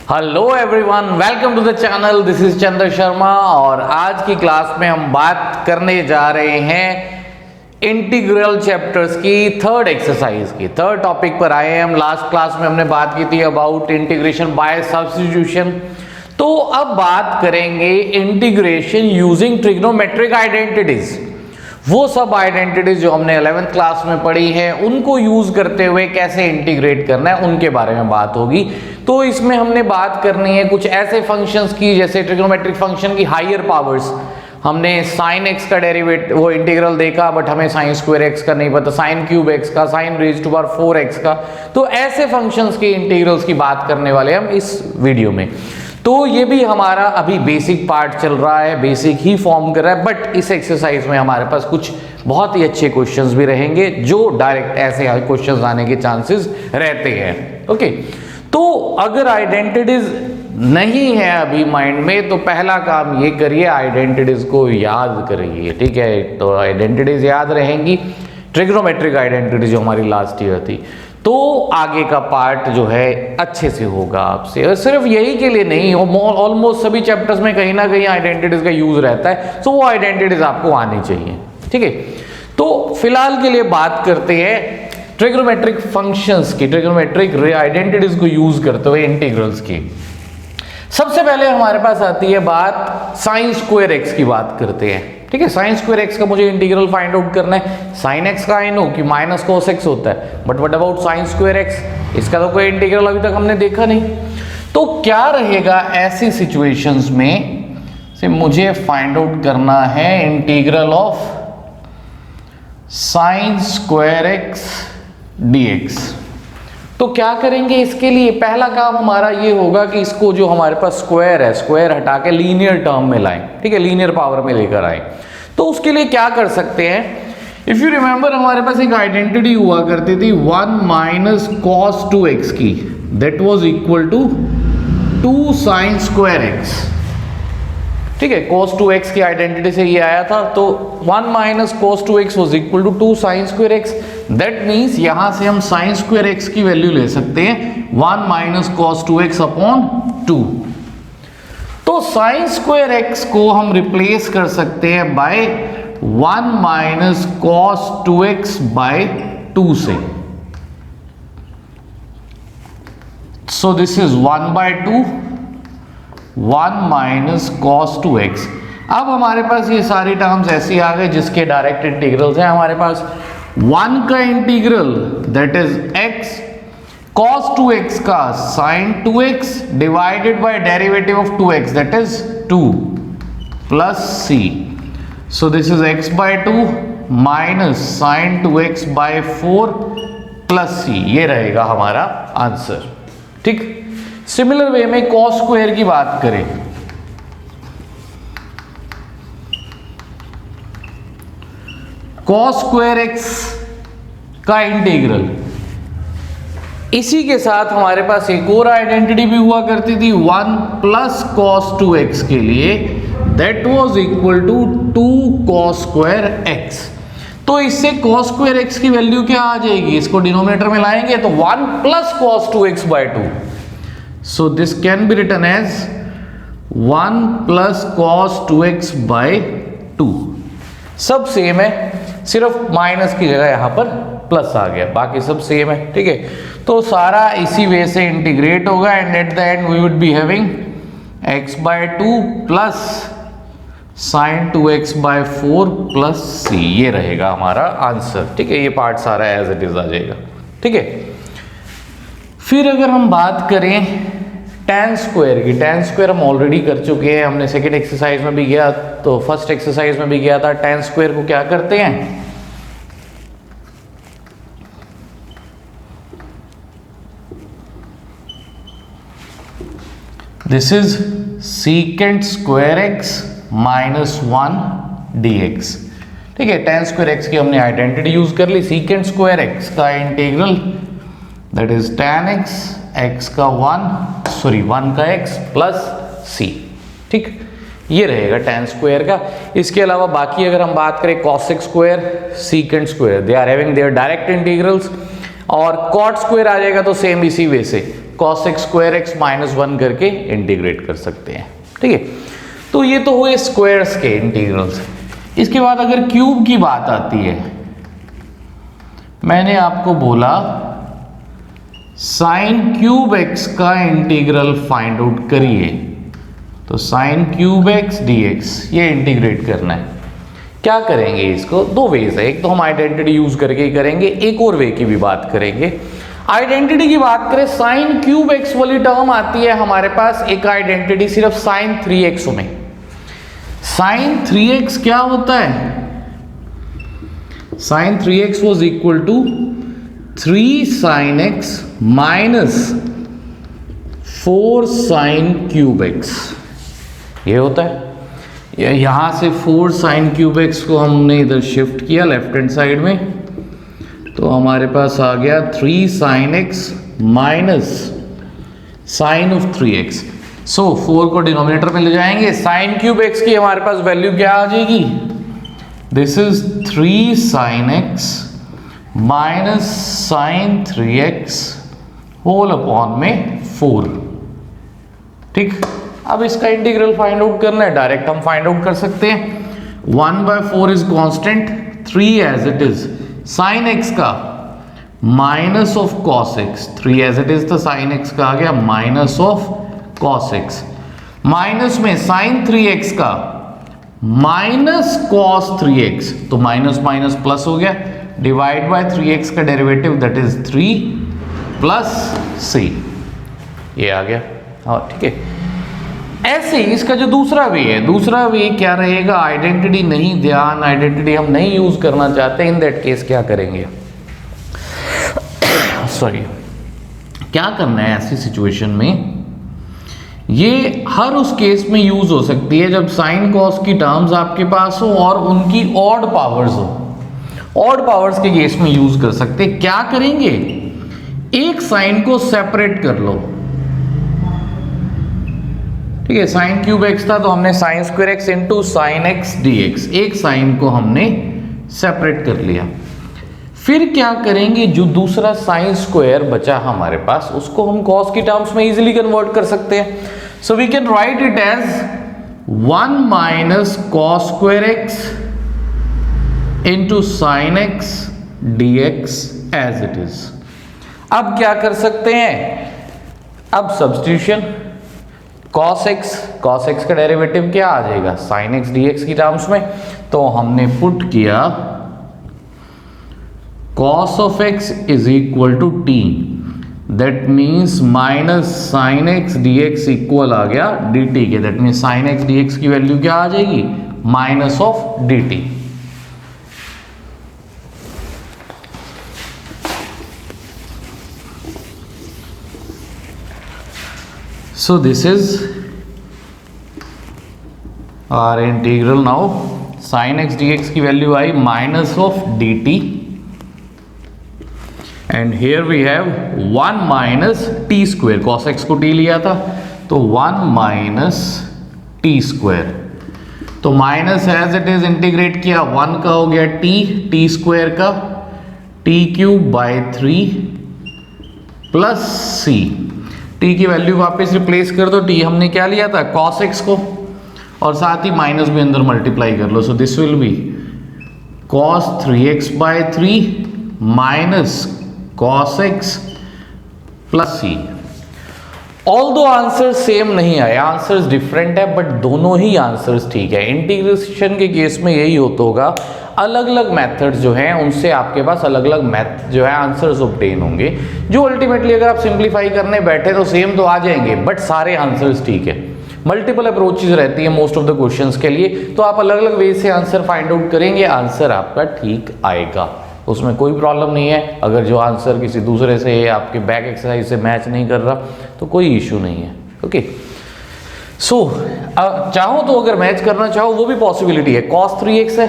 Hello everyone, welcome to the channel. This is Chandra Sharma और आज की क्लास में हम बात करने जा रहे हैं इंटीग्रल चैप्टर्स की थर्ड एक्सरसाइज की। थर्ड टॉपिक पर आए हैं हम। लास्ट क्लास में हमने बात की थी अबाउट इंटीग्रेशन बाय सब्स्टिट्यूशन। तो अब बात करेंगे इंटीग्रेशन यूजिंग ट्रिग्नोमेट्रिक आइडेंटिटीज। वो सब आइडेंटिटीज जो हमने 11th क्लास में पढ़ी है उनको यूज करते हुए कैसे इंटीग्रेट करना है उनके बारे में बात होगी। तो इसमें हमने बात करनी है कुछ ऐसे फंक्शंस की, जैसे ट्रिग्नोमेट्रिक फंक्शन की हायर पावर्स। हमने साइन एक्स का डेरिवेटिव वो इंटीग्रल देखा, बट हमें साइन स्क्वायर एक्स का नहीं पता, साइन क्यूब एक्स का, sine raise to power 4 x का। तो ऐसे फंक्शंस के इंटीग्रल्स की बात करने वाले हम इस वीडियो में। तो ये भी हमारा अभी बेसिक पार्ट चल रहा है, बेसिक ही फॉर्म कर रहा है, बट इस एक्सरसाइज में हमारे पास कुछ बहुत ही अच्छे क्वेश्चंस भी रहेंगे जो डायरेक्ट ऐसे क्वेश्चंस आने के चांसेस रहते हैं। ओके, तो अगर आइडेंटिटीज नहीं है अभी माइंड में तो पहला काम ये करिए, आइडेंटिटीज को याद करिए। ठीक है, तो आइडेंटिटीज याद रहेंगी, ट्रिग्नोमेट्रिक आइडेंटिटी जो हमारी लास्ट ईयर थी, तो आगे का पार्ट जो है अच्छे से होगा आपसे। और सिर्फ यही के लिए नहीं, ऑलमोस्ट सभी चैप्टर्स में कहीं ना कहीं आइडेंटिटीज का यूज रहता है, तो वो आइडेंटिटीज आपको आनी चाहिए। ठीक है, तो फिलहाल के लिए बात करते हैं ट्रिग्नोमेट्रिक फंक्शंस की, ट्रिग्नोमेट्रिक आइडेंटिटीज को यूज करते हुए इंटीग्रल्स की। सबसे पहले हमारे पास आती है बात साइन स्क्वायर एक्स की बात करते हैं। ठीक है, साइन स्क्वायर एक्स का मुझे इंटीग्रल फाइंड आउट करना है। साइन एक्स का आई नो कि माइनस कोस एक्स होता है, but what about sign square x? इसका तो कोई इंटीग्रल अभी तक हमने देखा नहीं। तो क्या रहेगा ऐसी सिचुएशंस में से मुझे फाइंड आउट करना है integral of sign square x dx। तो क्या करेंगे इसके लिए? पहला काम हमारा ये होगा कि इसको जो हमारे पास स्क्वायर है, स्क्वायर हटा के लीनियर टर्म में लाएं। ठीक है, लीनियर पावर में लेकर आए। तो उसके लिए क्या कर सकते हैं? इफ यू रिमेंबर, हमारे पास एक आइडेंटिटी हुआ करती थी 1 माइनस कॉस 2x की, that was equal to 2 sine square x. ठीक है, cos 2x की आइडेंटिटी से ये आया था, तो 1 minus cos 2x was equal to 2 sine square x. That means यहां से हम साइन स्क्वायर एक्स की वैल्यू ले सकते हैं 1 माइनस cos 2x अपॉन 2। तो साइन स्क्वायर एक्स को हम रिप्लेस कर सकते हैं bye 1 minus cos 2x by 2 से। So this is 1 by 2, 1 minus cos 2x। अब हमारे पास ये सारी टर्म्स ऐसी आ गए जिसके डायरेक्ट इंटीग्रल्स हैं। हमारे पास 1 का integral that is x cos 2x का sin 2x divided by derivative of 2x that is 2 plus c। So this is x by 2 minus sin 2x by 4 plus c। ये रहेगा हमारा आंसर। ठीक, similar way में cos square की बात करें, cos square x का इंटीग्रल, इसी के साथ हमारे पास एक और आइडेंटिटी भी हुआ करती थी 1 प्लस cos 2x के लिए, that was equal to 2 cos square x. तो इससे cos स्क्वायर एक्स की वैल्यू क्या आ जाएगी? इसको डिनोमिनेटर में लाएंगे तो 1 plus cos 2x by 2। So this can be written as 1 plus cos 2x by 2। सब सेम है, सिर्फ माइनस की जगह यहां पर प्लस आ गया, बाकी सब सेम है। ठीक है, तो सारा इसी वे से इंटीग्रेट होगा and at the end we would be having x by 2 plus sin 2x by 4 plus c। ये रहेगा हमारा आंसर। ठीक है, ये पार्ट सारा एज इट इज आ जाएगा। ठीक है, फिर अगर हम बात करें tan स्क्वायर की, tan स्क्वायर हम ऑलरेडी कर चुके हैं, हमने सेकेंड एक्सरसाइज में भी किया, तो फर्स्ट एक्सरसाइज में भी किया था। tan स्क्वायर को क्या करते हैं? This is secant square x minus 1 dx। ठीक है, tan स्क्वायर एक्स की हमने आइडेंटिटी यूज कर ली। सीकेंट स्क्वायर एक्स का integral that is tan x, x का 1 का x प्लस c। ठीक, ये रहेगा tan स्क्वायर का। इसके अलावा बाकी अगर हम बात करें cosec square, secant square, they are having their direct integrals, और cot स्क्वायर आ जाएगा तो सेम इसी वे से cos x square x minus 1 करके इंटीग्रेट कर सकते हैं। ठीक है, तो ये तो हुए स्क्वायर्स के इंटीग्रल्स। इसके बाद अगर क्यूब की बात आती है, मैंने आपको बोला साइन क्यूब x का इंटीग्रल फाइंड आउट करिए, तो साइन क्यूब x dx ये इंटीग्रेट करना है। क्या करेंगे इसको, दो वेज है, एक तो हम आइडेंटिटी यूज करके ही करेंगे, एक और वे की भी बात करेंगे। आइडेंटिटी की बात करें, साइन क्यूब x वाली टर्म आती है हमारे पास एक आइडेंटिटी सिर्फ साइन 3x में। साइन 3x क्या होता है, sine 3x was equal to 3 sine x minus 4 sine cube x, ये होता है। यहां से 4 साइन क्यूब x को हमने इधर शिफ्ट किया लेफ्ट हैंड साइड में, तो हमारे पास आ गया 3 sine x minus sine of 3x। So 4 को डिनोमिनेटर में ले जाएंगे, साइन क्यूब x की हमारे पास वैल्यू क्या आ जाएगी, this is 3 sine x minus sine 3x whole upon में 4। ठीक, अब इसका इंटीग्रल फाइंड आउट करना है, डायरेक्ट हम फाइंड आउट कर सकते हैं। 1/4 is constant, 3 as it is, sine x का minus of cos x, 3 as it is तो साइन x का आ गया minus of cos x, minus में साइन 3x का माइनस कॉस 3x, तो माइनस माइनस प्लस हो गया, डिवाइड बाय 3x का derivative that is 3 plus c, ये आ गया। हाँ ठीक है, ऐसे ही इसका जो दूसरा वे है, दूसरा वे क्या रहेगा, आइडेंटिटी नहीं, ध्यान आइडेंटिटी हम नहीं यूज करना चाहते, इन दैट केस क्या करेंगे सॉरी, क्या करना है ऐसी सिचुएशन में, ये हर उस केस में यूज हो सकती है जब साइन कॉस की टर्म्स आपके पास हो और उनकी ऑड पावर्स हो। ऑड पावर्स के केस में यूज कर सकते, क्या करेंगे, एक साइन को सेपरेट कर लो। ठीक है, साइन क्यूब x था तो हमने sine square x into sine x dx, एक साइन को हमने सेपरेट कर लिया। फिर क्या करेंगे, जो दूसरा साइन स्क्वायर बचा हमारे पास उसको हम कॉस की टर्म्स में इजीली कन्वर्ट कर सकते हैं। So we can write it as 1 minus cos square x into sine x dx as it is. अब क्या कर सकते हैं, अब सब्स्टिट्यूशन, cos x का डेरिवेटिव क्या आ जाएगा, sin x dx की टर्म्स में, तो हमने पुट किया cos of x is equal to t, that means minus sin x dx equal आ गया dt के, that means sin x dx की वैल्यू क्या आ जाएगी, minus of dt। So this is our integral now, sin x dx की value आई minus of dt, and here we have 1 minus T square, cos x को t लिया था तो 1 माइनस टी स्क्वायर, तो minus as it is integrate किया, 1 का हो गया टी स्क्वायर का t cube by 3 plus c, t की वैल्यू वापस रिप्लेस कर दो, t हमने क्या लिया था cos x को, और साथ ही माइनस भी अंदर मल्टीप्लाई कर लो, so this will be cos 3x by 3 minus cos x plus c। All दो आंसर सेम नहीं आए, आंसर्स डिफरेंट है, बट दोनों ही आंसर्स ठीक है। इंटीग्रेशन के केस में यही होता होगा, अलग अलग मेथड्स जो हैं उनसे आपके पास अलग अलग मैथ जो है आंसर्स ऑब्टेन होंगे, जो अल्टीमेटली अगर आप सिंप्लीफाई करने बैठे तो सेम तो आ जाएंगे, बट सारे आंसर्स ठीक है। मल्टीपल अप्रोचेज रहती है मोस्ट ऑफ द क्वेश्चंस के लिए, तो आप अलग अलग वे से आंसर फाइंड आउट करेंगे, आंसर आपका ठीक आएगा, उसमें कोई प्रॉब्लम नहीं है। अगर जो आंसर किसी दूसरे से आपके बैक एक्सरसाइज से मैच नहीं कर रहा तो कोई इशू नहीं है। ओके, सो चाहो तो अगर मैच करना चाहो वो भी पॉसिबिलिटी है, cos 3x है,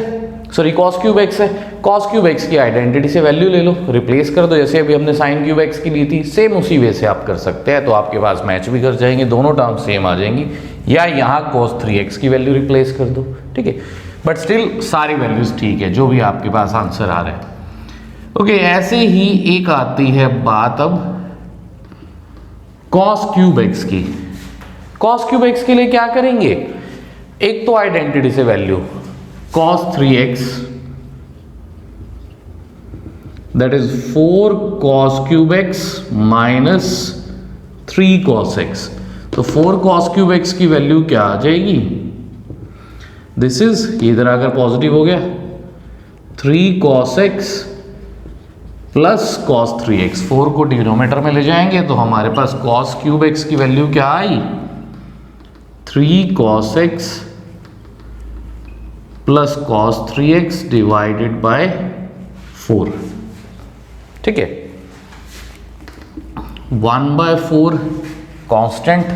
सॉरी cos क्यूब x है, cos क्यूब x की आइडेंटिटी से वैल्यू ले लो, रिप्लेस कर दो, जैसे अभी हमने sin क्यूब x की ली थी, सेम उसी वे से आप कर सकते हैं, तो आपके पास मैच भी कर जाएंगे, दोनों टर्म सेम आ जाएंगी, या यहाँ cos 3x की वैल्यू रिप्लेस कर दो, ठीक है, बट स्टिल सारी वैल्यूज ठीक है जो भी आपके पास आंसर आ रहा है। ओके, ऐसे ही एक आती है बात अब कॉस क्यूब एक्स की। कॉस क्यूब एक्स के लिए क्या करेंगे, एक तो आइडेंटिटी से value cos 3x that is 4 cos cube x minus 3 cos x। तो 4 cos क्यूब x की वैल्यू क्या आ जाएगी, दिस इज इधर आकर पॉजिटिव हो गया 3 cos x plus cos 3x, 4 को डिनोमिनेटर में ले जाएंगे तो हमारे पास cos क्यूब x की वैल्यू क्या आई, 3 cos x plus cos 3x divided by 4। ठीक है, 1/4 कांस्टेंट,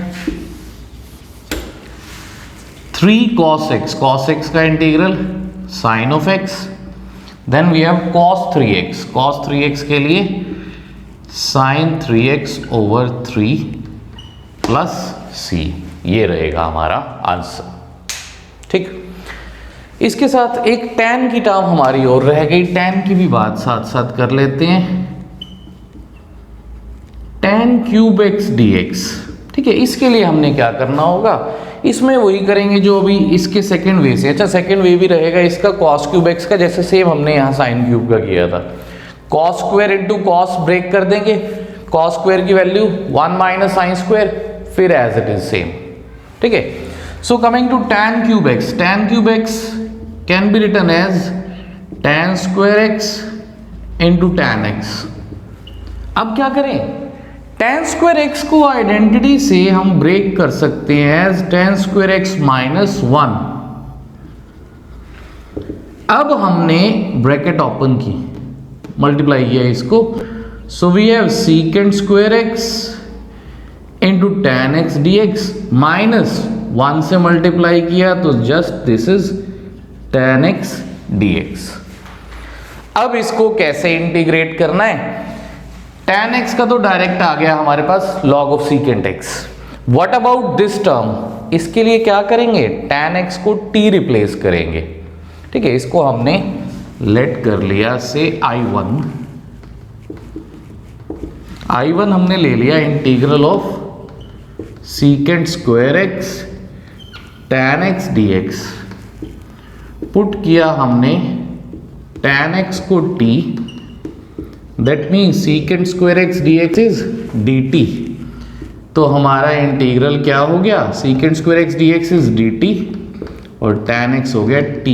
3 cos x का integral sin of x, then we have cos 3x के लिए sin 3x over 3 plus c, ये रहेगा हमारा आंसर। ठीक, इसके साथ एक tan की टर्म हमारी और रह गई, tan की भी बात साथ साथ कर लेते हैं, tan क्यूब x dx। ठीक है, इसके लिए हमने क्या करना होगा, इसमें वही करेंगे जो अभी इसके सेकंड वे से, अच्छा सेकंड वे भी रहेगा इसका cos क्यूब x का, जैसे सेम हमने यहाँ sin क्यूब का किया था, cos square into cos break कर देंगे, cos स्क्वायर की वैल्यू 1 माइनस sin स्क्वायर, फिर एज इट इज सेम। ठीक है, so coming to tan cube x can be written as tan square x into tan x। अब क्या करें, tan square x को आइडेंटिटी से हम ब्रेक कर सकते हैं एज tan स्क्वायर x माइनस 1। अब हमने ब्रैकेट ओपन की, मल्टीप्लाई किया इसको, so we have secant square x into tan x dx minus 1 से मल्टीप्लाई किया तो just this is tan x dx। अब इसको कैसे इंटीग्रेट करना है, tan x का तो डायरेक्ट आ गया हमारे पास log of secant x। What about this term, इसके लिए क्या करेंगे, tan x को t रिप्लेस करेंगे। ठीक है, इसको हमने लेट कर लिया से I1 हमने ले लिया integral of secant square x tan x dx, put किया हमने tan x को t, that means secant square x dx is dt, तो हमारा इंटीग्रल क्या हो गया, secant square x dx is dt और tan x हो गया t,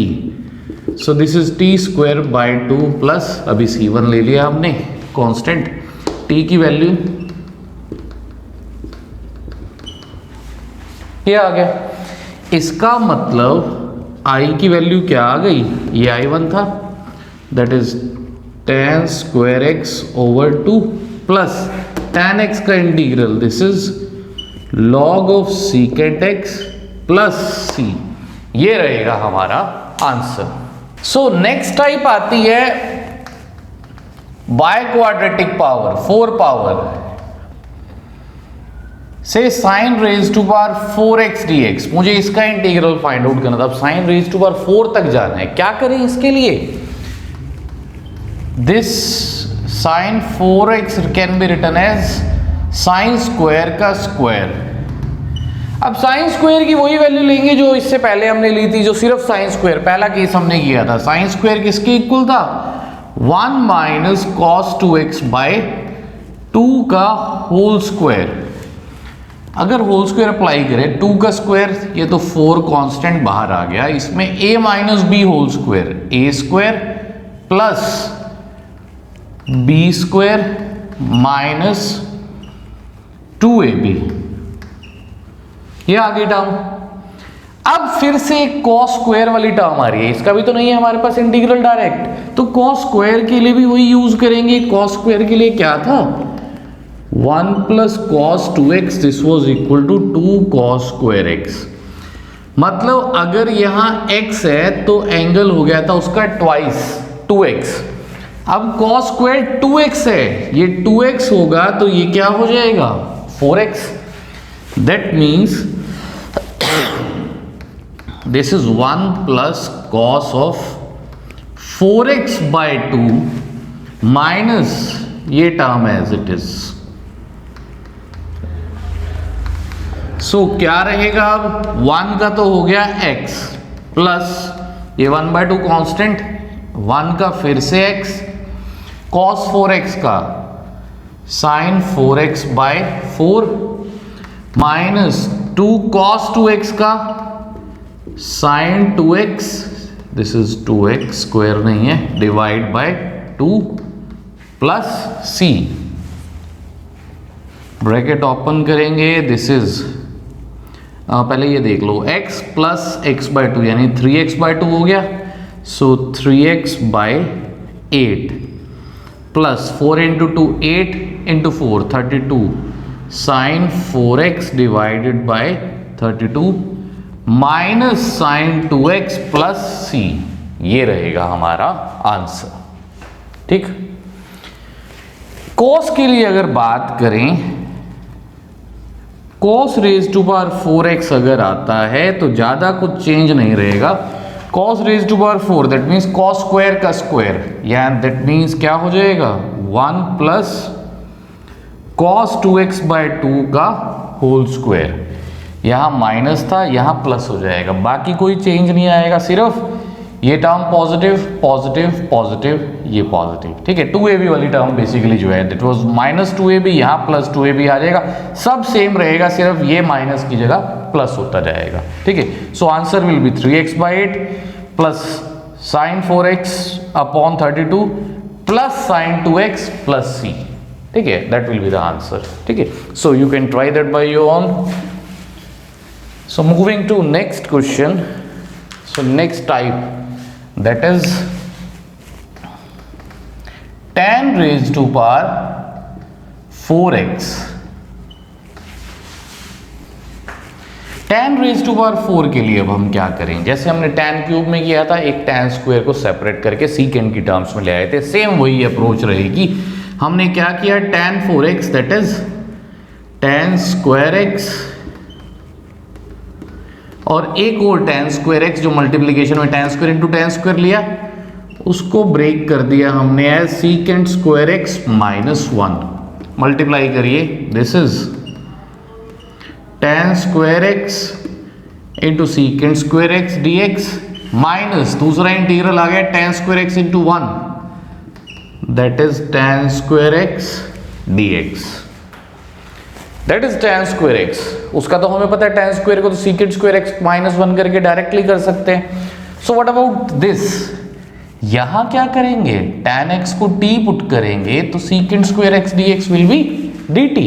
so this is t square by 2 plus अभी c1 ले लिया हमने कांस्टेंट, t की वैल्यू ये आ गया। इसका मतलब i की वैल्यू क्या आ गई, ये I1 था, that is tan square x over 2 plus tan x का integral, this is log of secant x plus c, ये रहेगा हमारा आंसर। सो नेक्स्ट टाइप आती है बाय क्वाड्रेटिक पावर, 4 पावर से sin raise to power 4x dx। मुझे इसका integral find out करना था, अब sin रेज टू पावर 4 तक जाना है, क्या करें इसके लिए, this sin 4x can be written as sin square का स्क्वायर। अब sin स्क्वायर की वही वैल्यू लेंगे जो इससे पहले हमने ली थी, जो सिर्फ sin स्क्वायर, पहला केस हमने किया था, sin स्क्वायर किसके इक्वल था, 1 माइनस cos 2x बाय 2 का होल स्क्वायर। अगर होल स्क्वायर अप्लाई करें, 2 का स्क्वायर, ये तो 4 कांस्टेंट बाहर आ गया, इसमें a minus B whole square, a square plus b square minus 2ab, ये आ गई टर्म। अब फिर से एक cos स्क्वायर वाली टर्म आ रही है, इसका भी तो नहीं है हमारे पास इंटीग्रल डायरेक्ट, तो cos स्क्वायर के लिए भी वही यूज करेंगे। cos स्क्वायर के लिए क्या था, 1 plus cos 2x, this was equal to 2 cos square x। मतलब अगर यहां x है तो एंगल हो गया था उसका ट्वाइस 2x। अब cos स्क्वायर 2x है, ये 2x होगा तो ये क्या हो जाएगा 4x। That means this is 1 plus cos of 4x by 2 minus ये term as it is so क्या रहेगा अब 1 का तो हो गया x प्लस ये 1/2 कांस्टेंट, 1 का फिर से x cos 4x का sin 4x/4 minus 2 cos 2x का sin 2x, this is 2x square नहीं है, divide by 2 plus c, bracket open करेंगे, दिस इज पहले ये देख लो x प्लस x/2 यानी 3x/2 हो गया, सो 3x/8 plus 4 into 2 8 into 4 32 sine 4x divided by 32 minus sine 2x plus c, ये रहेगा हमारा आंसर। ठीक, cos के लिए अगर बात करें, cos raise to power 4x अगर आता है तो ज्यादा कुछ चेंज नहीं रहेगा। cos raise to power 4 that means cos square का स्क्वायर, या दैट मीन्स क्या हो जाएगा 1 प्लस cos 2x/2 का होल स्क्वायर, यहां माइनस था यहां प्लस हो जाएगा, बाकी कोई चेंज नहीं आएगा, सिर्फ ये टर्म पॉजिटिव पॉजिटिव पॉजिटिव ये पॉजिटिव। ठीक है, 2ab वाली टर्म बेसिकली जो है दैट वाज माइनस 2ab, यहाँ प्लस 2ab आ जाएगा, सब सेम रहेगा, सिर्फ ये माइनस की जगह प्लस होता जाएगा। ठीक है, सो answer will be 3x/8 plus sine 4x upon 32 plus sine 2x plus c। ठीक है, that will be the answer. ठीक है, so you can try that by your own. So moving to next question, so next type that is tan raised to power 4x। tan raised to power 4 के लिए अब हम क्या करें, जैसे हमने tan क्यूब में किया था, एक tan स्क्वायर को सेपरेट करके secant की टर्म्स में ले आए थे, सेम वही अप्रोच रहेगी। हमने क्या किया, tan 4x दैट इज tan स्क्वायर x और एक और tan स्क्वायर x जो मल्टीप्लीकेशन में tan square into tan square लिया, उसको ब्रेक कर दिया हमने as secant square x -1, multiply करिए, this is tan square x into secant square x dx minus दूसरा इंटीग्रल आ गया tan square x into 1 that is tan square x dx, that is tan square x। उसका तो हमें पता है tan square को तो सीकेंट स्क्वायर x -1 करके डायरेक्टली कर सकते हैं। सो व्हाट अबाउट दिस, यहां क्या करेंगे, tan x को t पुट करेंगे तो secant square x dx will be dt।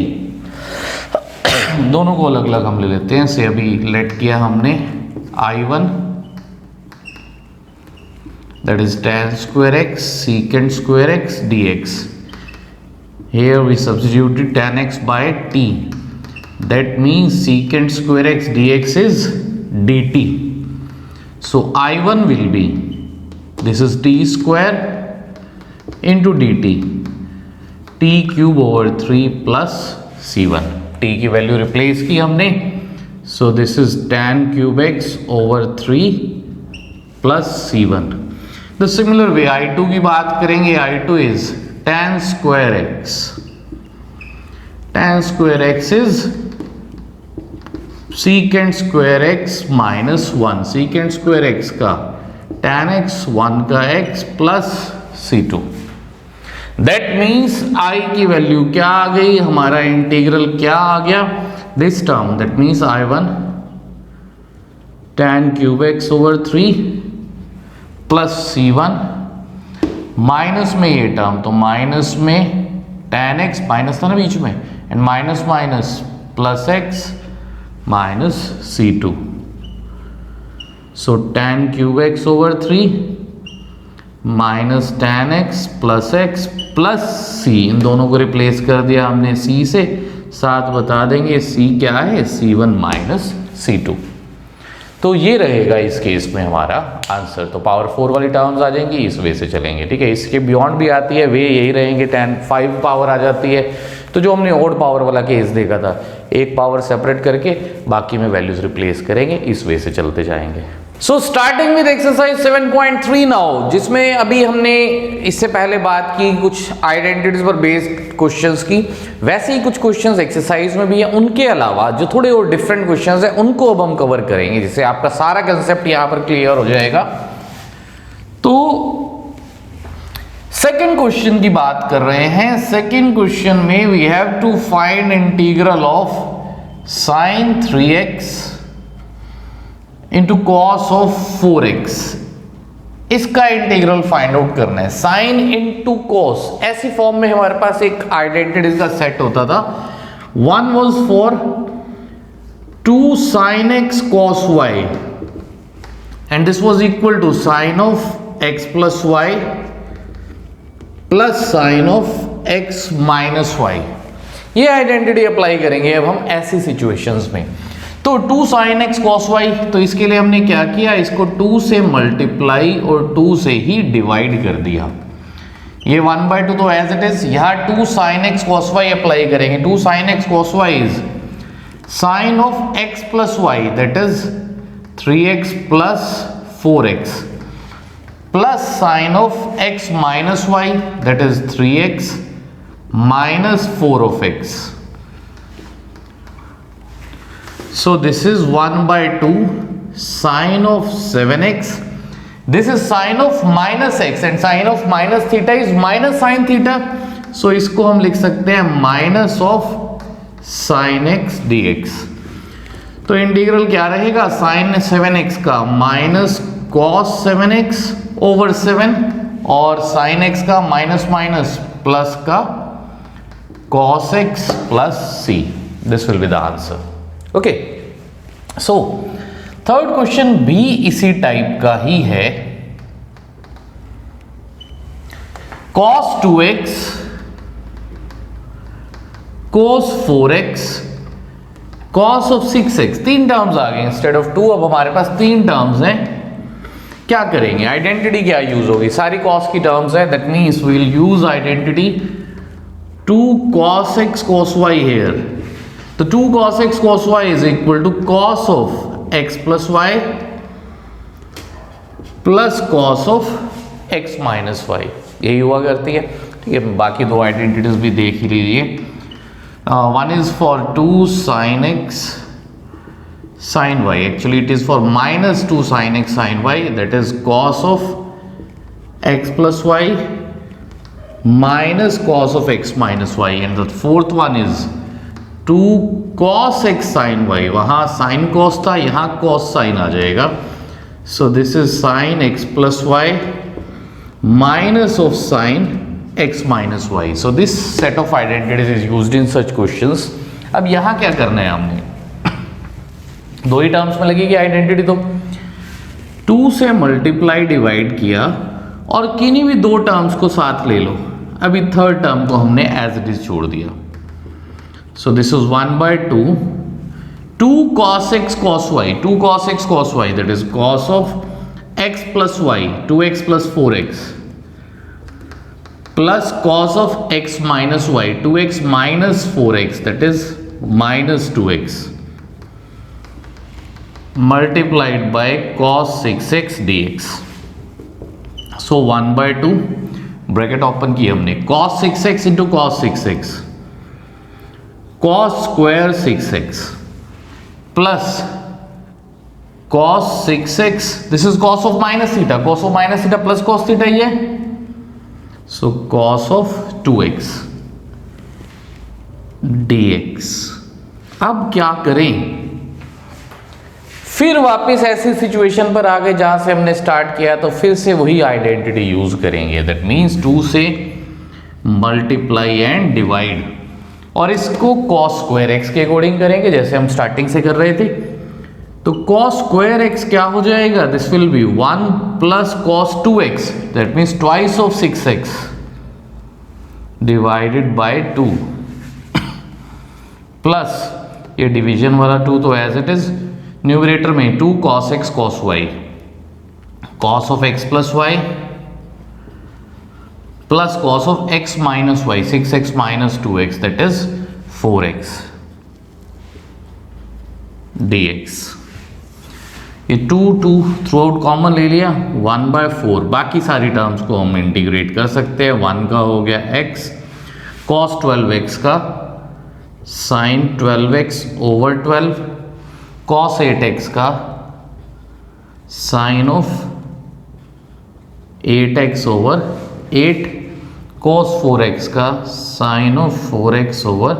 दोनों को अलग अलग हम ले लेते हैं, से अभी लेट किया हमने I1 that is tan square x secant square x dx, here we substituted tan x by t, that means secant square x dx is dt, so I1 will be, this is t square into dt, t cube over 3 plus c1, t की value replace की हमने, so this is tan cube x over 3 plus c1। the similar way I2 की बात करेंगे, I2 is tan square x, tan square x is secant square x -1, secant square x का tan x 1 का x plus c2, that means I की value क्या आ गई, हमारा integral क्या आ गया, this term that means I1 tan cube x over 3 plus c1 minus में ये टर्म, तो माइनस में tan x माइनस था ना बीच में, and minus minus plus x minus c2, so tan cube x over 3 minus tan x plus x plus c, इन दोनों को replace कर दिया हमने c से, साथ बता देंगे c क्या है, c1 माइनस c2। तो ये रहेगा इस केस में हमारा आंसर। तो पावर 4 वाली टर्म्स आ जाएंगी, इस वे से चलेंगे। ठीक है, इसके बियॉन्ड भी आती है वे, यही रहेंगे, 10 5 पावर आ जाती है। तो जो हमने ऑड पावर वाला केस देखा था, एक पावर सेपरेट करके बाकी में वैल्यूज रिप्लेस करेंगे, इस वे से चलते जाएंगे। So starting with exercise 7.3 now, जिसमें अभी हमने इससे पहले बात की कुछ आइडेंटिटीज पर बेस्ड क्वेश्चंस की, वैसे ही कुछ क्वेश्चंस एक्सरसाइज में भी है। उनके अलावा जो थोड़े और डिफरेंट क्वेश्चंस हैं उनको अब हम कवर करेंगे, जिससे आपका सारा कंसेप्ट यहां पर क्लियर हो जाएगा। तो सेकंड क्वेश्चन की बात कर रहे हैं। सेकंड क्वेश्चन में we have to find integral of sine 3x into cos of 4x। इसका इंटीग्रल फाइंड आउट करना है। साइन इंटू कॉस, ऐसी फॉर्म में हमारे पास एक आइडेंटिटीज का सेट होता था। One was for 2 sin x cos y and this was equal to sine of x plus Y plus sine of x minus Y. ये आइडेंटिटी अप्लाई करेंगे अब हम ऐसी सिचुएशंस में। तो 2 sin x cos y, तो इसके लिए हमने क्या किया, इसको 2 से मल्टीप्लाई और 2 से ही डिवाइड कर दिया। ये 1/2 तो एज इट इज, यहां 2 sin x cos y apply करेंगे। 2 sin x cos y is sine of x plus Y, that is 3x plus 4x plus sine of x minus Y, that is 3x minus 4 of x. So this is 1/2 sine of 7x. This is sine of minus x and sine of minus theta is minus sine theta. So इसको हम लिख सकते हैं minus of sin x dx. तो integral क्या रहेगा, sin 7x का minus cos 7x over 7 और sin x का माइनस माइनस प्लस का cos x plus c. This will be the answer. Okay, so third question भी इसी टाइप का ही है। cos 2x cos 4x cos of 6x, 3 terms आ गए instead of 2। अब हमारे पास 3 टर्म्स हैं। क्या करेंगे, आइडेंटिटी क्या यूज होगी, सारी cos की टर्म्स है, that means we will use identity 2 cos x cos y here. तो 2 cos x cos y is equal to cos of x plus y plus cos of x minus y, यही हुआ करती है। ठीक है, बाकी दो आइडेंटिटीज भी देख ही लीजिए। One is for 2 sin x sin y, actually it is for minus 2 sin x sin y, that is cos of x plus y minus cos of x minus y, and the fourth one is 2 cos x sin y, वहां sin cos था, यहां cos sin आ जाएगा। So this is sin x plus Y minus of sin x minus Y. So this set of identities is used in such questions. अब यहां क्या करना है, हमने दो ही टर्म्स में लगेगी आइडेंटिटी, तो 2 से मल्टीप्लाई डिवाइड किया और किन्हीं भी दो टर्म्स को साथ ले लो। अभी थर्ड टर्म को हमने एज इट इज छोड़ दिया। So this is 1/2 2 cos x cos y, 2 cos x cos y, that is cos of x plus y, 2x plus 4x plus cos of x minus y, 2x minus 4x, that is minus 2x multiplied by cos 6x dx. So 1/2 bracket open की हमने, cos 6x into cos 6x cos square 6x plus cos 6x, this is cos of minus theta, cos of minus theta plus cos theta ही है, so cos of 2x dx. अब क्या करें, फिर वापस ऐसी situation पर आ गए जहां से हमने स्टार्ट किया, तो फिर से वही आइडेंटिटी यूज करेंगे, दैट मीन्स 2 से मल्टीप्लाई एंड डिवाइड और इसको cos स्क्वायर x के अकॉर्डिंग करेंगे जैसे हम स्टार्टिंग से कर रहे थे। तो cos स्क्वायर x क्या हो जाएगा, this will B 1 plus cos 2x, that means twice of 6x divided by 2 plus ये डिवीजन वाला 2 तो एज इट इज, न्यूमरेटर में 2 cos x cos y, cos of x plus y plus cos of x minus y, 6x minus 2x, that is 4x dx. ये 2 through out common ले लिया, 1/4। बाकी सारी terms को हम इंटीग्रेट कर सकते हैं। 1 का हो गया x cos 12x का sin 12x over 12, cos 8x का sin of 8x over 8, cos 4x का sin of 4x over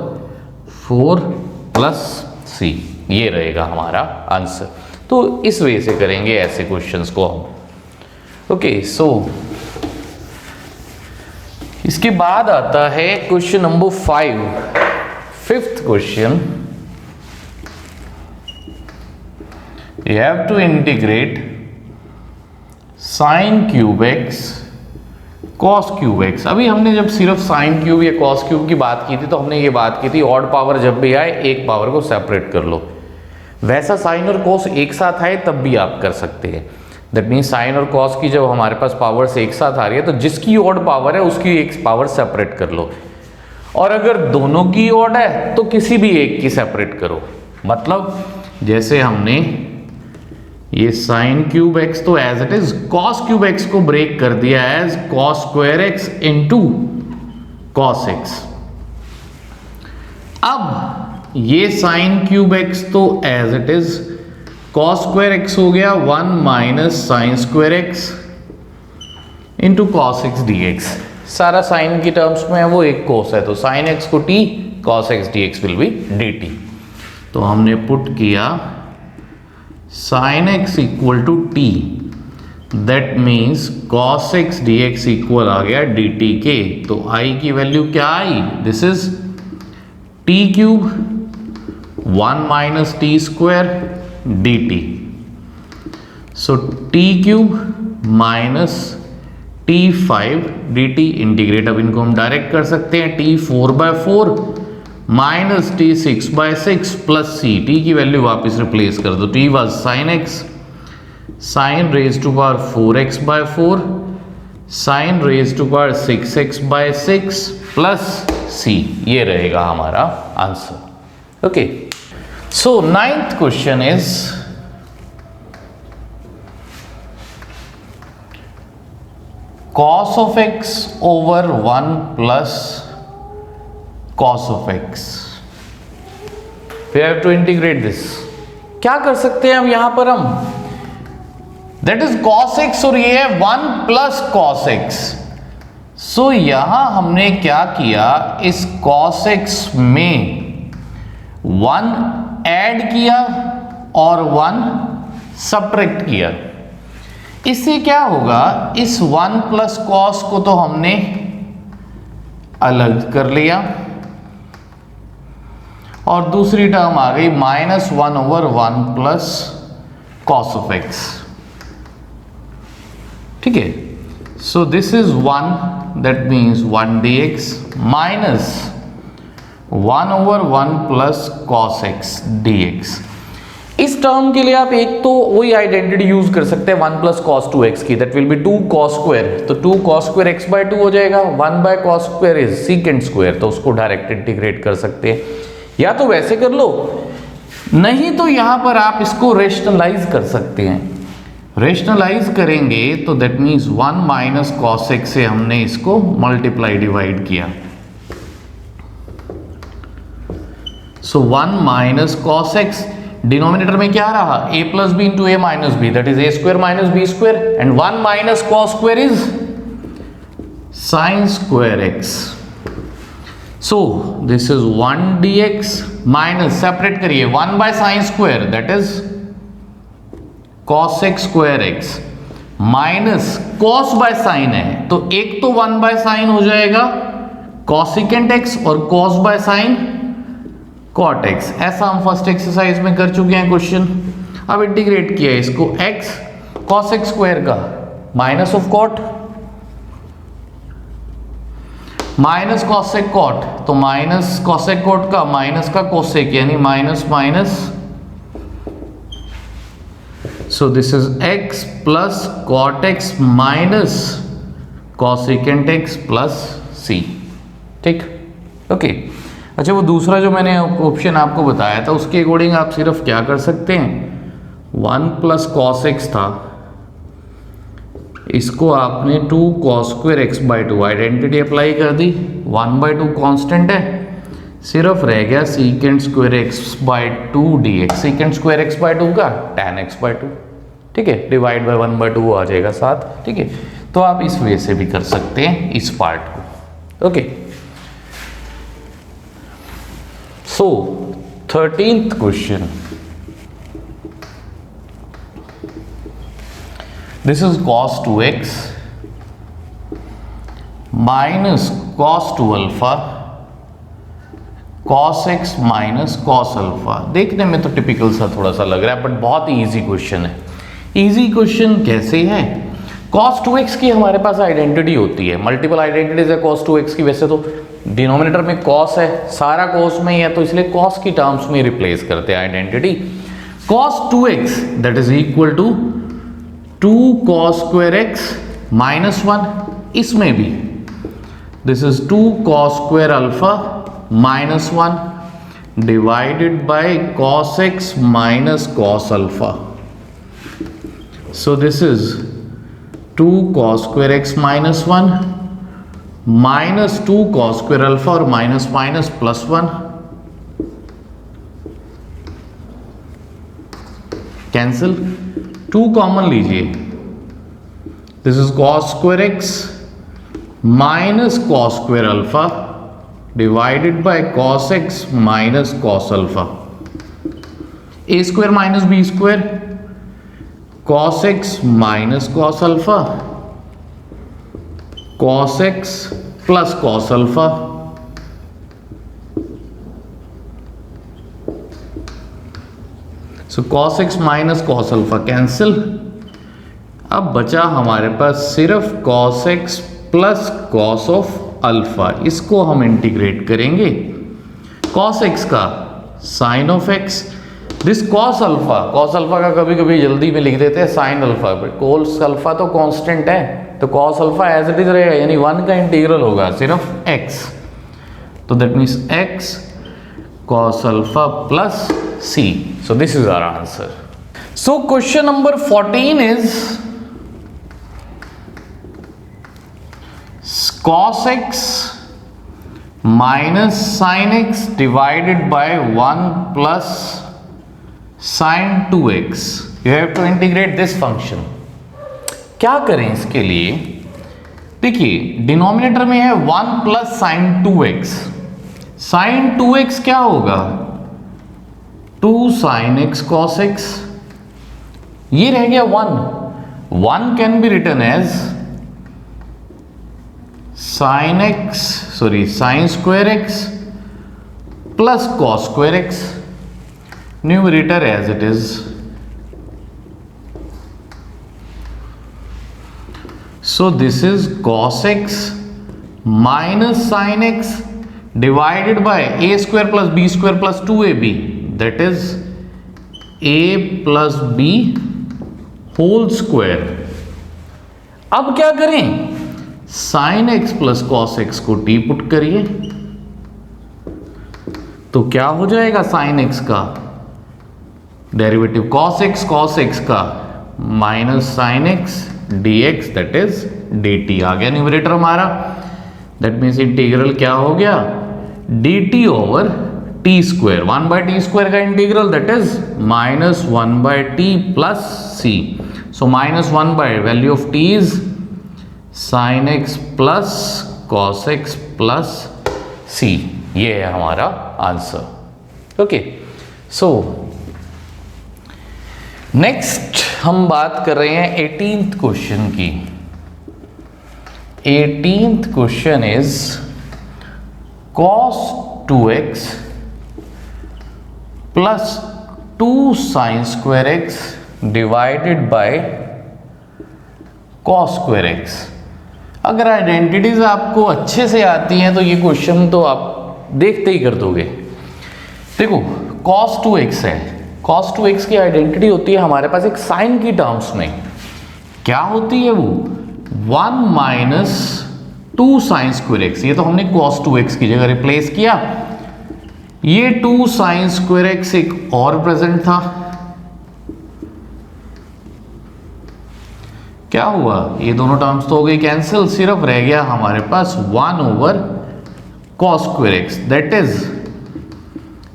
4 plus c। ये रहेगा हमारा आंसर। तो इस वे से करेंगे ऐसे क्वेश्चंस को हम। ओके, सो इसके बाद आता है question number 5, fifth question. You have to integrate sin cube x cos cube x। अभी हमने जब सिर्फ sin क्यूब या cos क्यूब की बात की थी तो हमने ये बात की थी ऑड पावर जब भी आए एक पावर को सेपरेट कर लो। वैसा sin और cos एक साथ आए तब भी आप कर सकते हैं। दैट मीन्स sin और cos की जब हमारे पास पावर्स एक साथ आ रही है तो जिसकी ऑड पावर है उसकी एक पावर सेपरेट कर लो, और अगर दोनों की ऑड है तो किसी भी एक की सेपरेट करो। मतलब जैसे हमने ये sin क्यूब x तो as it is cos cube x को ब्रेक कर दिया as cos square x into cos x। अब ये sin क्यूब x तो as it is cos square x हो गया 1 minus sin square x into cos x dx। सारा sin की टर्म्स में है वो एक cos है तो sin x को t, cos x dx will be dt। तो हमने पुट किया sin x equal to t, that means cos x dx equal आ गया dt के। तो I की वैल्यू क्या आई? This is t cube 1 minus T square dt। So t cube minus t5 dt। Integrate अब इनको हम डायरेक्ट कर सकते हैं। t 4/4 minus t 6/6 plus c. T की वैल्यू वापस रिप्लेस कर दो। T was sine x, sine raise to power 4x/4 sine raise to power 6x/6 plus c. ये रहेगा हमारा answer. Okay, so ninth question is cos of x over 1 plus cos of x। We have to integrate this। क्या कर सकते हैं अब यहां पर हम? That is cos x और ये है 1 प्लस cos x। सो यहां हमने क्या किया, इस cos x में 1 ऐड किया और 1 सब्ट्रैक्ट किया। इससे क्या होगा, इस 1 प्लस cos को तो हमने अलग कर लिया और दूसरी टर्म आ गई -1 over 1 plus cos of x। ठीक है, सो this is 1, that means 1 dx minus 1 over 1 plus cos x dx। इस टर्म के लिए आप एक तो वही आइडेंटिटी यूज कर सकते हैं 1 प्लस cos 2x की, that will B 2 cos square. तो 2 cos स्क्वायर x/2 हो जाएगा। 1/cos square is secant square, तो उसको डायरेक्ट इंटीग्रेट कर सकते हैं, या तो वैसे कर लो, नहीं तो यहां पर आप इसको रेशनलाइज कर सकते हैं। रेशनलाइज करेंगे तो that means 1 minus cos x से हमने इसको मल्टीप्लाई डिवाइड किया। So 1 minus cos x, denominator में क्या रहा, a plus B into A minus B, that is a square minus B square, and 1 minus cos square is sin square x। So this is 1 dx minus, separate करिए, 1 by sine square that is cos x square x minus cos by sign है तो एक तो 1 by sign हो जाएगा cosecant x और cos by sign cot x। ऐसा हम फर्स्ट एक्सरसाइज में कर चुके हैं क्वेश्चन। अब इंटीग्रेट किया इसको x cos x स्क्वायर का minus of cot minus cosec cot, तो माइनस cosec cot का माइनस का cosec यानी minus minus. So this is x plus cot x minus cosecant x plus c। ठीक, okay. अच्छा, वो दूसरा जो मैंने ऑप्शन आपको बताया था उसके अकॉर्डिंग आप सिर्फ क्या कर सकते हैं, 1 प्लस कॉस एक्स था, इसको आपने 2 cos square x by 2 identity apply कर दी, 1/2 कांस्टेंट है, सिर्फ रह गया secant square x by 2 D x, secant square x by 2 का tan x बाई 2, ठीक है, डिवाइड बाई 1/2 आ जाएगा साथ, ठीक है। तो आप इस वे से भी कर सकते हैं इस पार्ट को, okay. So 13th question, this is cos 2x minus cos 2 alpha cos x minus cos alpha। देखने में तो टिपिकल सा थोड़ा सा लग रहा है, बट बहुत ही इजी क्वेश्चन है। इजी क्वेश्चन कैसे है? cos 2x की हमारे पास आइडेंटिटी होती है, मल्टीपल आइडेंटिटीज है cos 2x की। वैसे तो डिनोमिनेटर में cos है, सारा cos में ही है, तो इसलिए cos की टर्म्स में रिप्लेस करते हैं identity. cos 2x that is equal to 2 cos square x minus 1, इसमें भी this is 2 cos square alpha minus 1 divided by cos x minus cos alpha. So this is 2 cos square x minus 1 minus 2 cos square alpha और minus minus plus 1 cancel, 2 common लीजिए, this is cos square x minus cos square alpha divided by cos x minus cos alpha, a square minus b square, cos x minus cos alpha, cos x plus cos alpha, so cos x minus cos alpha cancel. अब बचा हमारे पास सिर्फ cos x plus cos of alpha, इसको हम integrate करेंगे। cos x का sin of x, this cos alpha का कभी कभी जल्दी में लिख देते हैं sin alpha, but cos alpha तो कांस्टेंट है, तो cos alpha as it is रहेगा, यानी 1 का इंटीग्रल होगा सिर्फ x, तो that means x cos alpha plus C. So this is our answer. So question number 14 is cos x minus sin x divided by 1 plus sin 2x. You have to integrate this function. क्या करें इसके लिए? देखिए denominator में है 1 plus sin 2x. sin 2x क्या होगा? 2 sin x cos x, ये रह गया 1 can be written as sin square x plus cos square x, numerator as it is. So this is cos x minus sin x divided by a square plus b square plus 2ab, that is a plus b whole square। अब क्या करें? sin x plus cos x को t put करिए, तो क्या हो जाएगा sin x का डेरिवेटिव cos x का minus sin x dx that is dt आ गया न्यूमरेटर हमारा। दैट मीन्स इंटीग्रल क्या हो गया? dt over t square, 1/t square का integral that is minus 1/t plus c। So minus 1 by value of t is sin x plus cos x plus c। ये है हमारा answer, okay. So next हम बात कर रहे हैं 18th question की। 18th question is cos 2x plus 2 sin square x divided by cos square x। अगर आइडेंटिटीज आपको अच्छे से आती हैं तो ये क्वेश्चन तो आप देखते ही कर दोगे। देखो cos 2x है, cos 2x की आइडेंटिटी होती है हमारे पास एक साइन की टर्म्स में, क्या होती है वो? 1 माइनस 2 sin स्क्वायर x, ये तो हमने cos 2x की जगह रिप्लेस किया। ये 2 sin स्क्वायर x एक और प्रेजेंट था, क्या हुआ, ये दोनों टर्म्स तो हो गई कैंसिल, सिर्फ रह गया हमारे पास 1 over cos square x, that is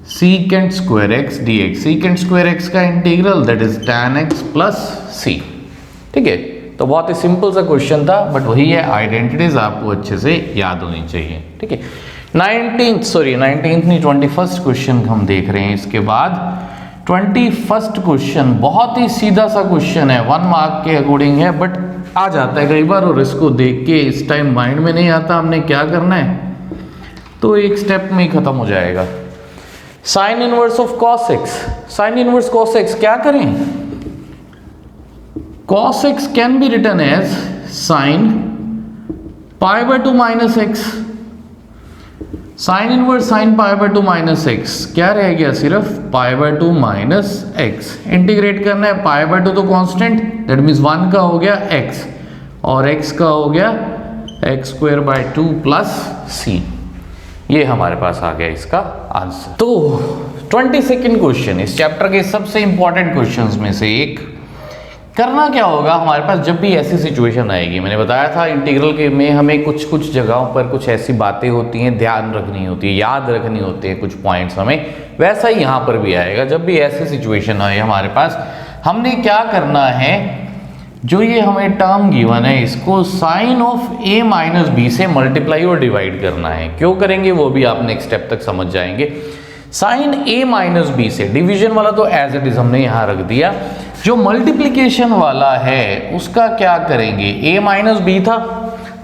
secant square x d x. Secant square x का integral that is tan x plus c. ठीक है, तो बहुत ही सिंपल सा क्वेश्चन था, बट वही है, आइडेंटिटीज आपको अच्छे से याद होनी चाहिए। ठीक है, 19th नहीं 21st क्वेश्चन हम देख रहे हैं। इसके बाद 21st क्वेश्चन बहुत ही सीधा सा क्वेश्चन है, 1 मार्क के अकॉर्डिंग है, बट आ जाता है कई बार, और इसको देख के इस टाइम माइंड में नहीं आता हमने क्या करना है, तो एक स्टेप में ही खत्म हो जाएगा। Sine inverse of cos x, sine inverse cos x क्या करें, cos x can be written as sin pi by 2 minus x। Sine inverse sin pi by 2 minus x क्या रह गया, सिर्फ pi by 2 minus x। Integrate करना है, pi by 2 तो constant, that means 1 का हो गया x और x का हो गया x square by 2 plus c। ये हमारे पास आ गया इसका आंसर। तो 22nd क्वेश्चन, इस चैप्टर के सबसे इंपॉर्टेंट क्वेश्चंस में से एक। करना क्या होगा हमारे पास जब भी ऐसी सिचुएशन आएगी, मैंने बताया था इंटीग्रल के में हमें कुछ जगहों पर कुछ ऐसी बातें होती हैं, ध्यान रखनी होती है, याद रखनी होती है कुछ पॉइंट्स हमें, वैसा ही यहाँ पर भी आएगा। जब भी ऐसी सिचुएशन आए हमारे पास, हमने क्या करना है, जो ये हमें टर्म गिवन है इसको sine of a minus B से मल्टीप्लाई और डिवाइड करना है। क्यों करेंगे वो भी आप नेक्स्ट स्टेप तक समझ जाएंगे। साइन a माइनस बी से, डिवीजन वाला तो एज इट इज हमने यहाँ रख दिया, जो मल्टीप्लिकेशन वाला है उसका क्या करेंगे, a माइनस बी था,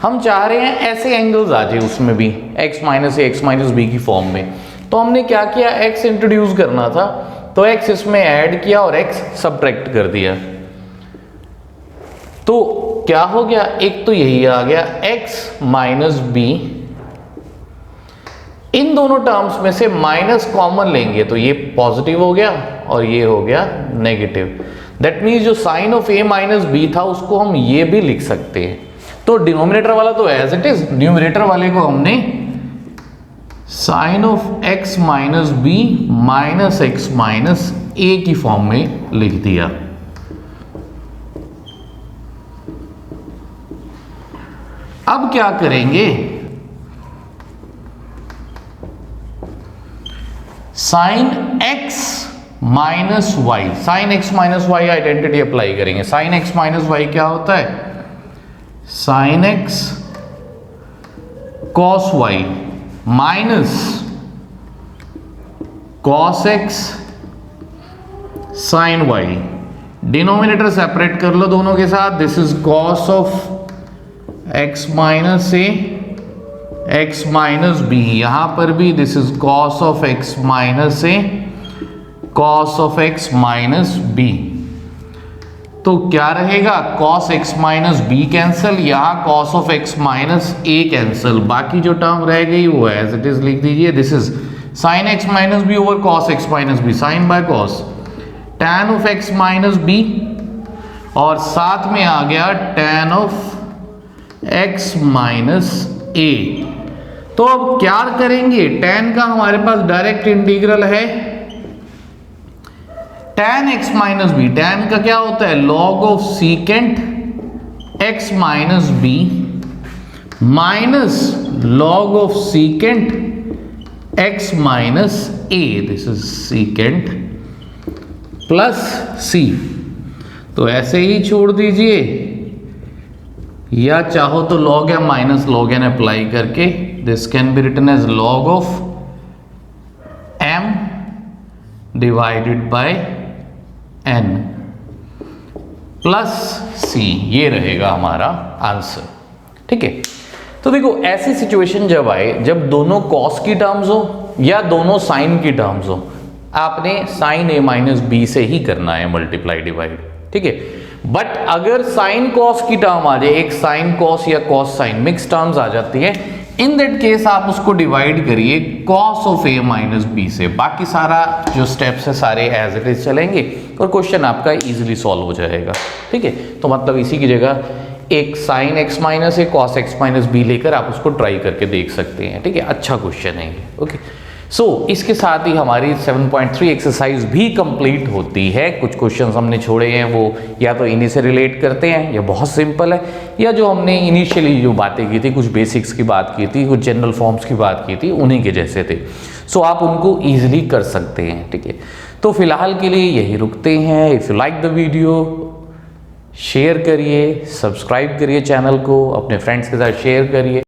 हम चाह रहे हैं ऐसे एंगल्स आ जाए उसमें भी x माइनस ए एक्स माइनस बी की फॉर्म में, तो हमने क्या किया, x इंट्रोड्यूस करना था, तो x इसमें ऐड किया और x सब्ट्रैक्ट कर दिया, तो क्या हो गया, एक तो यही आ गया x माइनस बी, इन दोनों टर्म्स में से माइनस कॉमन लेंगे तो ये पॉजिटिव हो गया और ये हो गया नेगेटिव। दैट मीन्स जो sine of a minus B था उसको हम ये भी लिख सकते हैं। तो डिनोमिनेटर वाला तो एज इट इज, न्यूमरेटर वाले को हमने sine of x minus B minus x minus a की फॉर्म में लिख दिया। अब क्या करेंगे, sine x minus y, sine x minus y identity apply करेंगे। साइन x माइनस वाई क्या होता है, sine x cos y minus cos x sine y. Denominator separate कर लो दोनों के साथ, this is cos of x minus a x minus b, यहां पर भी this is cos of x minus a cos of x minus b. तो क्या रहेगा, cos x minus b cancel, यहां cos of x minus a cancel, बाकी जो term रह गई वो एज इट इज लिख दीजिए। This is sine x minus B over cos x minus B, sine by cos, tan of x minus B, और साथ में आ गया tan of x minus A. तो अब क्या करेंगे, tan का हमारे पास डायरेक्ट इंटीग्रल है, tan x minus B, tan का क्या होता है, log of secant x minus B minus log of secant x minus A, this is secant plus c। तो ऐसे ही छोड़ दीजिए, या चाहो तो log m minus log n apply करके, this can be written as log of m divided by n plus c, ये रहेगा हमारा आंसर। ठीक है, तो देखो ऐसी सिचुएशन जब आए, जब दोनों कॉस की टर्म्स हो या दोनों साइन की टर्म्स हो, आपने साइन a माइनस बी से ही करना है मल्टीप्लाई डिवाइड। ठीक है, बट अगर साइन कॉस की टर्म आ जाए, एक साइन कॉस या कॉस साइन मिक्स टर्म्स आ जाती है, इन दैट केस आप उसको डिवाइड करिए cos of a minus B से, बाकी सारा जो स्टेप्स है सारे एज इट इज चलेंगे और क्वेश्चन आपका इजीली सॉल्व हो जाएगा। ठीक है, तो मतलब इसी की जगह एक sign x minus a cos x minus B लेकर आप उसको ट्राई करके देख सकते हैं। ठीक है, अच्छा क्वेश्चन है ये। ओके, इसके साथ ही हमारी 7.3 एक्सरसाइज भी कंप्लीट होती है। कुछ क्वेश्चंस हमने छोड़े हैं वो या तो इन्हीं से रिलेट करते हैं या बहुत सिंपल है, या जो हमने इनिशियली जो बातें की थी, कुछ बेसिक्स की बात की थी, कुछ जनरल फॉर्म्स की बात की थी, उन्हीं के जैसे थे। आप उनको ईजिली कर सकते हैं। ठीक है, तो फिलहाल के लिए यही रुकते हैं। If you like the video, share करिए, सब्सक्राइब करिए चैनल को, अपने फ्रेंड्स के साथ शेयर करिए।